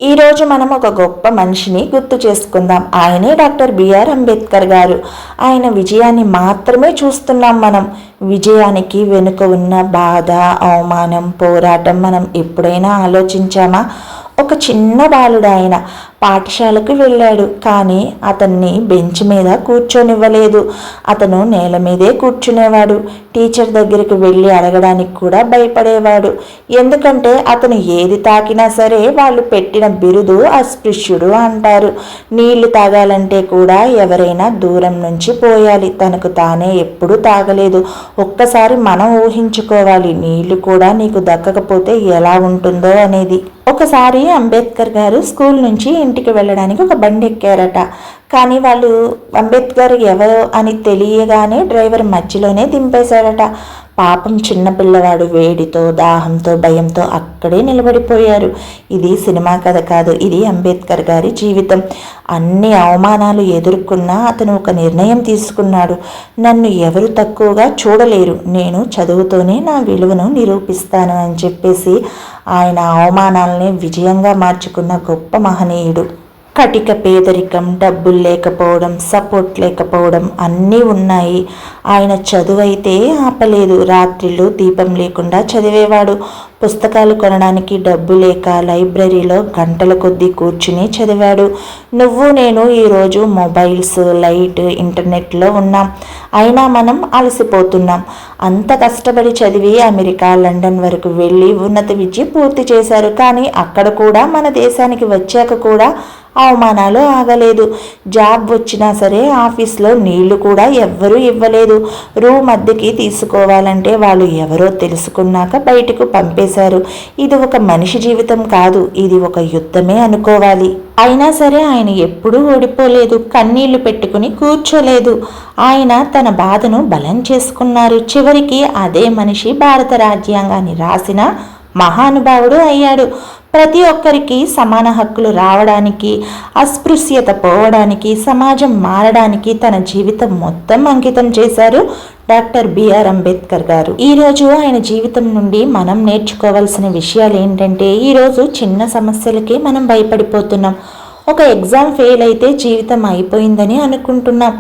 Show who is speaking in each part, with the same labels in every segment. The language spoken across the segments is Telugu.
Speaker 1: ఈరోజు మనం ఒక గొప్ప మనిషిని గుర్తు చేసుకుందాం. ఆయనే డాక్టర్ బిఆర్ అంబేద్కర్ గారు. ఆయన విజయాన్ని మాత్రమే చూస్తున్నాం మనం. విజయానికి వెనుక ఉన్న బాధ, అవమానం, పోరాటం మనం ఎప్పుడైనా ఆలోచించామా? ఒక చిన్న బాలుడు ఆయన. పాఠశాలకు వెళ్ళాడు, కానీ అతన్ని బెంచ్ మీద కూర్చొనివ్వలేదు. అతను నేల మీదే కూర్చునేవాడు. టీచర్ దగ్గరికి వెళ్ళి అడగడానికి కూడా భయపడేవాడు. ఎందుకంటే అతను ఏది తాకినా సరే వాళ్ళు పెట్టిన బిరుదు అస్పృశ్యుడు అంటారు. నీళ్లు తాగాలంటే కూడా ఎవరైనా దూరం నుంచి పోయాలి. తనకు తానే ఎప్పుడూ తాగలేదు. ఒక్కసారి మనం ఊహించుకోవాలి, నీళ్లు కూడా నీకు దక్కకపోతే ఎలా ఉంటుందో అనేది. ఒకసారి అంబేద్కర్ గారు స్కూల్ నుంచి ఇంటికి వెళ్ళడానికి ఒక బండి ఎక్కారట. కానీ వాళ్ళు అంబేద్కర్ ఎవరో అని తెలియగానే డ్రైవర్ మధ్యలోనే దింపేశాడట. పాపం చిన్నపిల్లవాడు వేడితో, దాహంతో, భయంతో అక్కడే నిలబడిపోయారు. ఇది సినిమా కథ కాదు, ఇది అంబేద్కర్ గారి జీవితం. అన్ని అవమానాలు ఎదుర్కొన్నా అతను ఒక నిర్ణయం తీసుకున్నాడు. నన్ను ఎవరు తక్కువగా చూడలేరు, నేను చదువుతోనే నా విలువను నిరూపిస్తాను అని చెప్పేసి ఆయన అవమానాలని విజయంగా మార్చుకున్న గొప్ప మహనీయుడు. కటిక పేదరికం, డబ్బులు లేకపోవడం, సపోర్ట్ లేకపోవడం అన్నీ ఉన్నాయి. ఆయన చదువు అయితే ఆపలేదు. రాత్రిళ్ళు దీపం లేకుండా చదివేవాడు. పుస్తకాలు కొనడానికి డబ్బు లేక లైబ్రరీలో గంటల కొద్దీ కూర్చుని చదివాడు. నువ్వు నేను ఈరోజు మొబైల్స్, లైట్, ఇంటర్నెట్లో ఉన్నాం. అయినా మనం అలసిపోతున్నాం. అంత కష్టపడి చదివి అమెరికా, లండన్ వరకు వెళ్ళి ఉన్నత విద్య పూర్తి చేశారు. కానీ అక్కడ కూడా మన దేశానికి వచ్చాక కూడా అవమానాలు ఆగలేదు. జాబ్ వచ్చినా సరే ఆఫీస్లో నీళ్లు కూడా ఎవ్వరూ ఇవ్వలేదు. రూమ్ అద్దెకి తీసుకోవాలంటే వాళ్ళు ఎవరో తెలుసుకున్నాక బయటకు పంపేశారు. ఇది ఒక మనిషి జీవితం కాదు, ఇది ఒక యుద్ధమే అనుకోవాలి. అయినా సరే ఆయన ఎప్పుడూ ఓడిపోలేదు, కన్నీళ్లు పెట్టుకుని కూర్చోలేదు. ఆయన తన బాధను బలం చేసుకున్నారు. చివరికి అదే మనిషి భారత రాజ్యాంగాన్ని రాసిన మహానుభావుడు అయ్యాడు. ప్రతి ఒక్కరికి సమాన హక్కులు రావడానికి, అస్పృశ్యత పోవడానికి, సమాజం మారడానికి తన జీవితం మొత్తం అంకితం చేశారు డాక్టర్ బిఆర్ అంబేద్కర్ గారు. ఈరోజు ఆయన జీవితం నుండి మనం నేర్చుకోవాల్సిన విషయాలు ఏంటంటే, ఈరోజు చిన్న సమస్యలకి మనం భయపడిపోతున్నాం. ఒక ఎగ్జామ్ ఫెయిల్ అయితే జీవితం అయిపోయిందని అనుకుంటున్నాం.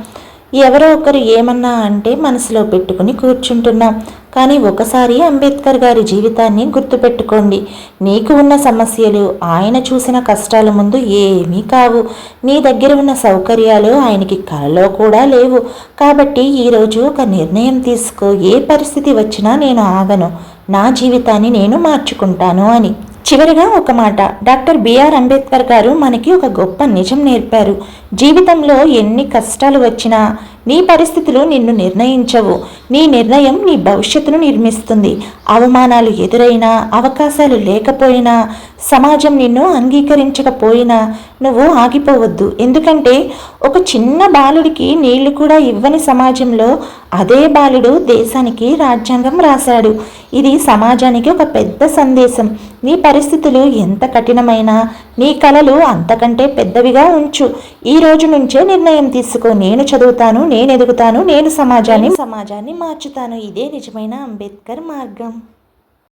Speaker 1: ఎవరో ఒకరు ఏమన్నా అంటే మనసులో పెట్టుకుని కూర్చుంటున్నాం. కానీ ఒకసారి అంబేద్కర్ గారి జీవితాన్ని గుర్తుపెట్టుకోండి. నీకు ఉన్న సమస్యలు ఆయన చూసిన కష్టాల ముందు ఏమీ కావు. నీ దగ్గర ఉన్న సౌకర్యాలు ఆయనకి కలలో కూడా లేవు. కాబట్టి ఈరోజు ఒక నిర్ణయం తీసుకో. ఏ పరిస్థితి వచ్చినా నేను ఆగను, నా జీవితాన్ని నేను మార్చుకుంటాను అని. చివరిగా ఒక మాట, డాక్టర్ బిఆర్ అంబేద్కర్ గారు మనకి ఒక గొప్ప నిజం నేర్పారు. జీవితంలో ఎన్ని కష్టాలు వచ్చినా నీ పరిస్థితులు నిన్ను నిర్ణయించవు. నీ నిర్ణయం నీ భవిష్యత్తును నిర్మిస్తుంది. అవమానాలు ఎదురైనా, అవకాశాలు లేకపోయినా, సమాజం నిన్ను అంగీకరించకపోయినా నువ్వు ఆగిపోవద్దు. ఎందుకంటే ఒక చిన్న బాలుడికి నీళ్లు కూడా ఇవ్వని సమాజంలో అదే బాలుడు దేశానికి రాజ్యాంగం రాశాడు. ఇది సమాజానికి ఒక పెద్ద సందేశం. నీ పరిస్థితులు ఎంత కఠినమైనా నీ కలలు అంతకంటే పెద్దవిగా ఉంచు. ఈ రోజు నుంచే నిర్ణయం తీసుకో. నేను చదువుతాను, నేను ఎదుగుతాను, నేను సమాజాన్ని మార్చుతాను. ఇదే నిజమైన అంబేద్కర్ మార్గం.